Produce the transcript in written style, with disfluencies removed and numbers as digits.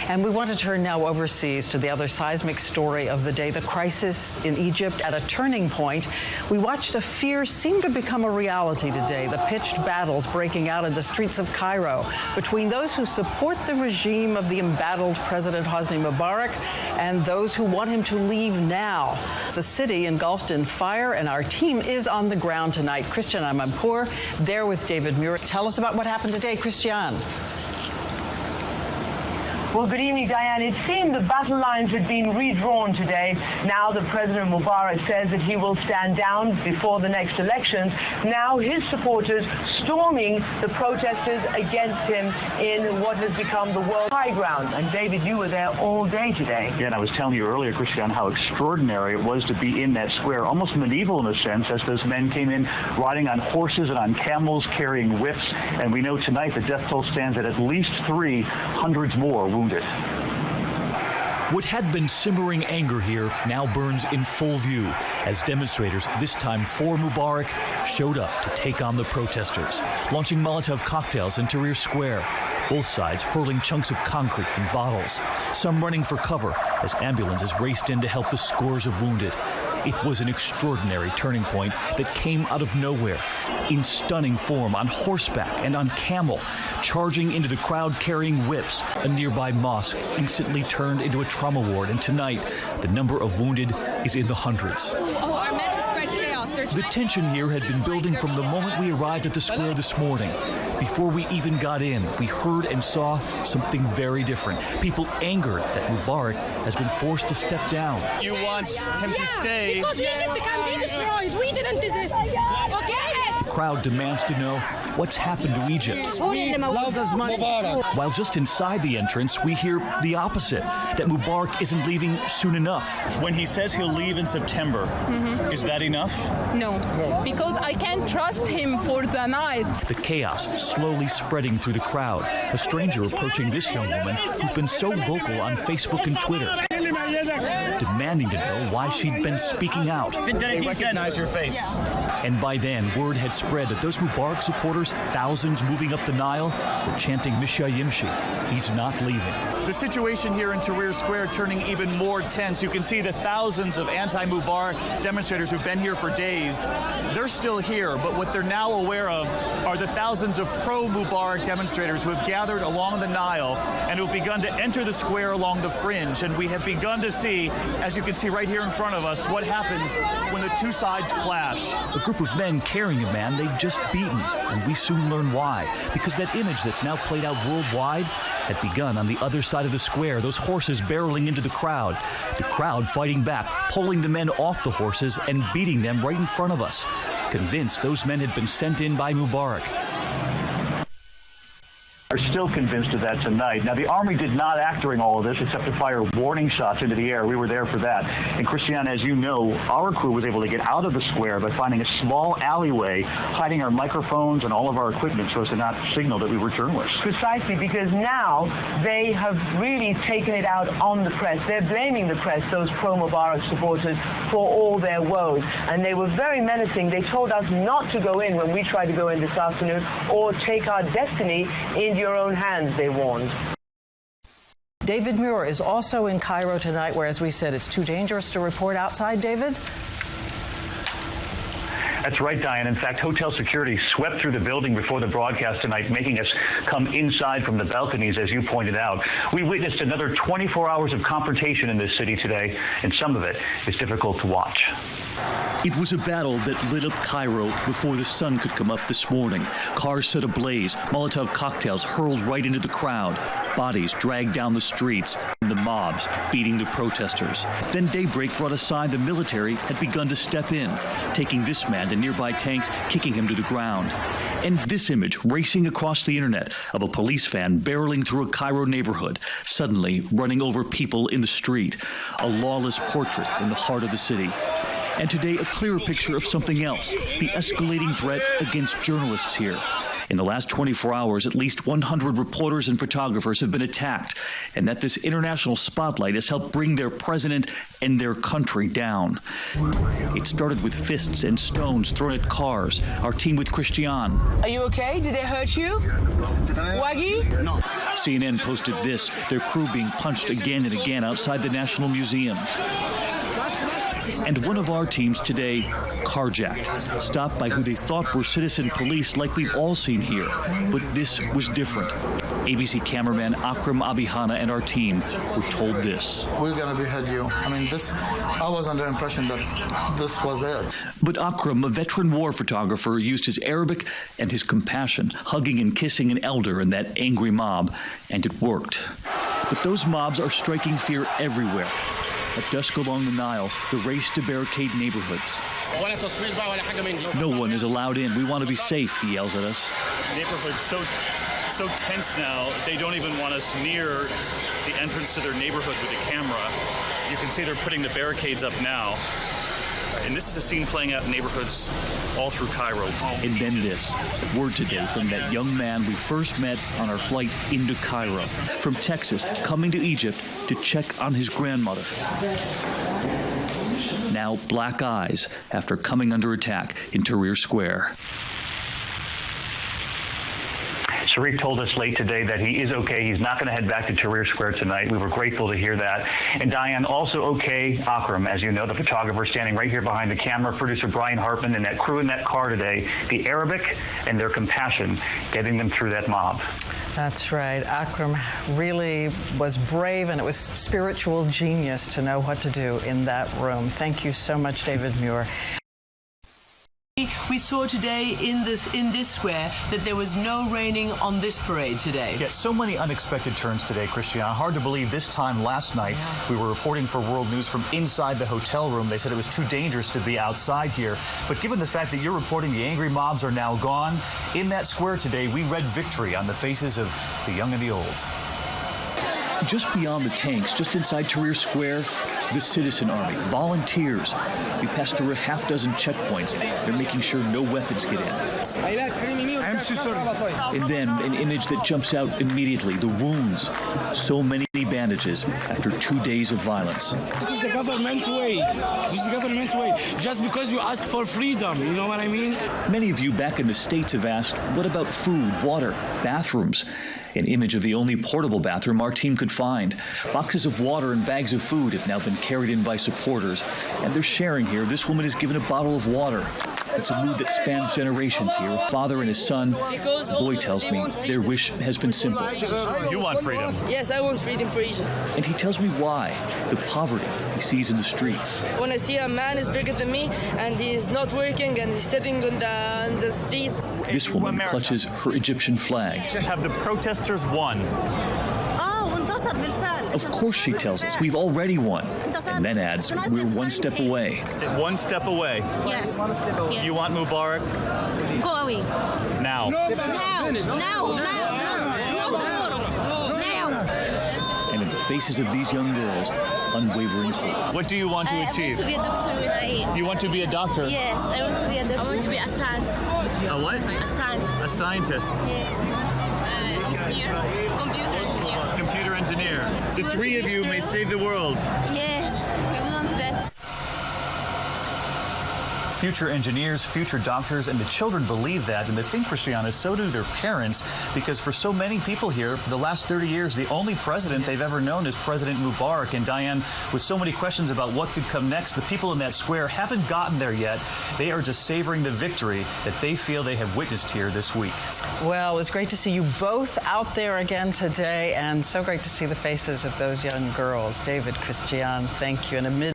And we want to turn now overseas to the other seismic story of the day, the crisis in Egypt at a turning point. We watched a fear seem to become a reality today, the pitched battles breaking out in the streets of Cairo between those who support the regime of the embattled President Hosni Mubarak and those who want him to leave now. The city engulfed in fire, and our team is on the ground tonight. Christian Muir there with David Muir. Tell us about what happened today, Christian. Well, good evening, Diane. It seemed the battle lines had been redrawn today. Now that President Mubarak says that he will stand down before the next elections, now his supporters storming the protesters against him in what has become the world high ground. And David, you were there all day today. Yeah, and I was telling you earlier, Christian, how extraordinary it was to be in that square, almost medieval in a sense, as those men came in riding on horses and on camels, carrying whips. And we know tonight the death toll stands at least 3, hundreds more wounded. What had been simmering anger here now burns in full view as demonstrators, this time for Mubarak, showed up to take on the protesters, launching Molotov cocktails in Tahrir Square, both sides hurling chunks of concrete and bottles, some running for cover as ambulances raced in to help the scores of wounded. It was an extraordinary turning point that came out of nowhere, in stunning form on horseback and on camel, charging into the crowd carrying whips. A nearby mosque instantly turned into a trauma ward, and tonight the number of wounded is in the hundreds. The tension here had been building from the moment we arrived at the square this morning. Before we even got in, we heard and saw something very different. People angered that Mubarak has been forced to step down. You want him to stay? Because Egypt can be destroyed. We didn't do this. Okay? The crowd demands to know what's happened to Egypt. While just inside the entrance, we hear the opposite, that Mubarak isn't leaving soon enough. When he says he'll leave in September, is that enough? No, because I can't trust him for the night. The chaos slowly spreading through the crowd. A stranger approaching this young woman who's been so vocal on Facebook and Twitter, demanding to know why she'd been speaking out. They recognize your face. And by then, word had spread that those Mubarak supporters, thousands moving up the Nile, were chanting Misha Yimshi. He's not leaving. The situation here in Tahrir Square turning even more tense. You can see the thousands of anti-Mubarak demonstrators who've been here for days. They're still here, but what they're now aware of are the thousands of pro-Mubarak demonstrators who have gathered along the Nile and who have begun to enter the square along the fringe. And we have begun to see, as you can see right here in front of us, what happens when the two sides clash. A group of men carrying a man they'd just beaten, and we soon learn why. Because that image that's now played out worldwide had begun on the other side of the square, those horses barreling into the crowd fighting back, pulling the men off the horses and beating them right in front of us, convinced those men had been sent in by Mubarak. Are still convinced of that tonight. Now, the Army did not act during all of this except to fire warning shots into the air. We were there for that. And, Christiane, as you know, our crew was able to get out of the square by finding a small alleyway, hiding our microphones and all of our equipment so as to not signal that we were journalists. Precisely, because now they have really taken it out on the press. They're blaming the press, those pro-Mubarak supporters, for all their woes. And they were very menacing. They told us not to go in when we tried to go in this afternoon, or take our destiny in your own hands, they warned. David Muir is also in Cairo tonight, where, as we said, it's too dangerous to report outside. David? That's right, Diane. In fact, hotel security swept through the building before the broadcast tonight, making us come inside from the balconies, as you pointed out. We witnessed another 24 hours of confrontation in this city today, and some of it is difficult to watch. It was a battle that lit up Cairo before the sun could come up this morning. Cars set ablaze, Molotov cocktails hurled right into the crowd, bodies dragged down the streets, and the mobs beating the protesters. Then daybreak brought a sign the military had begun to step in, taking this man to nearby tanks, kicking him to the ground. And this image racing across the internet of a police van barreling through a Cairo neighborhood, suddenly running over people in the street, a lawless portrait in the heart of the city. And today, a clearer picture of something else, the escalating threat against journalists here. In the last 24 hours, at least 100 reporters and photographers have been attacked, and that this international spotlight has helped bring their president and their country down. It started with fists and stones thrown at cars. Our team with Christiane. Are you okay? Did they hurt you? Waggy? No. CNN posted this, their crew being punched again and again outside the National Museum. And one of our teams today, carjacked, stopped by who they thought were citizen police like we've all seen here. But this was different. ABC cameraman Akram Abihana and our team were told this. We're going to behead you. I mean, I was under the impression that this was it. But Akram, a veteran war photographer, used his Arabic and his compassion, hugging and kissing an elder in that angry mob, and it worked. But those mobs are striking fear everywhere. At dusk along the Nile, the race to barricade neighborhoods. No one is allowed in. We want to be safe, he yells at us. Neighborhood's so tense now, they don't even want us near the entrance to their neighborhood with a camera. You can see they're putting the barricades up now. And this is a scene playing out in neighborhoods all through Cairo. And then this, word today from that young man we first met on our flight into Cairo. From Texas, coming to Egypt to check on his grandmother. Now black eyes after coming under attack in Tahrir Square. Sharif told us late today that he is okay. He's not going to head back to Tahrir Square tonight. We were grateful to hear that. And Diane, also okay, Akram, as you know, the photographer standing right here behind the camera, producer Brian Hartman, and that crew in that car today, the Arabic and their compassion, getting them through that mob. That's right. Akram really was brave, and it was spiritual genius to know what to do in that room. Thank you so much, David Muir. We saw today in this square that there was no raining on this parade today. Yeah, so many unexpected turns today, Christiane. Hard to believe this time last night we were reporting for World News from inside the hotel room. They said it was too dangerous to be outside here. But given the fact that you're reporting the angry mobs are now gone, in that square today we read victory on the faces of the young and the old. Just beyond the tanks, just inside Tahrir Square, the Citizen Army, volunteers. We passed through a half dozen checkpoints. They're making sure no weapons get in. And then an image that jumps out immediately, the wounds. So many bandages after 2 days of violence. This is the government way. This is the government way. Just because you ask for freedom, you know what I mean? Many of you back in the States have asked, what about food, water, bathrooms? An image of the only portable bathroom our team could find. Boxes of water and bags of food have now been carried in by supporters, and they're sharing here. This woman is given a bottle of water. It's a mood that spans generations here. A father and his son. The boy tells me their wish has been simple. You want freedom? Yes, I want freedom for Egypt. And he tells me why. The poverty he sees in the streets. When I see a man is bigger than me and he's not working and he's sitting on the streets. This woman clutches her Egyptian flag. Have the protesters won? Of course, she tells us, we've already won. And then adds, we're one step away. One step away. Yes. You want Mubarak? Go away. Now. Now. And in the faces of these young girls, unwavering hope. What do you want to achieve? I want to be a doctor when I... You want to be a doctor? Yes, I want to be a doctor. I want to be a scientist. A what? A scientist. A scientist. Yes. Engineer. Computer engineer. Computer engineer. The three of you may save the world. Yes, we want that. Future engineers, future doctors, and the children believe that. And the thing, Christiana, so do their parents, because for so many people here, for the last 30 years, the only president they've ever known is President Mubarak. And Diane, with so many questions about what could come next, the people in that square haven't gotten there yet. They are just savoring the victory that they feel they have witnessed here this week. Well, it was great to see you both out there again today, and so great to see the faces of those young girls. David, Christiane, thank you. And amid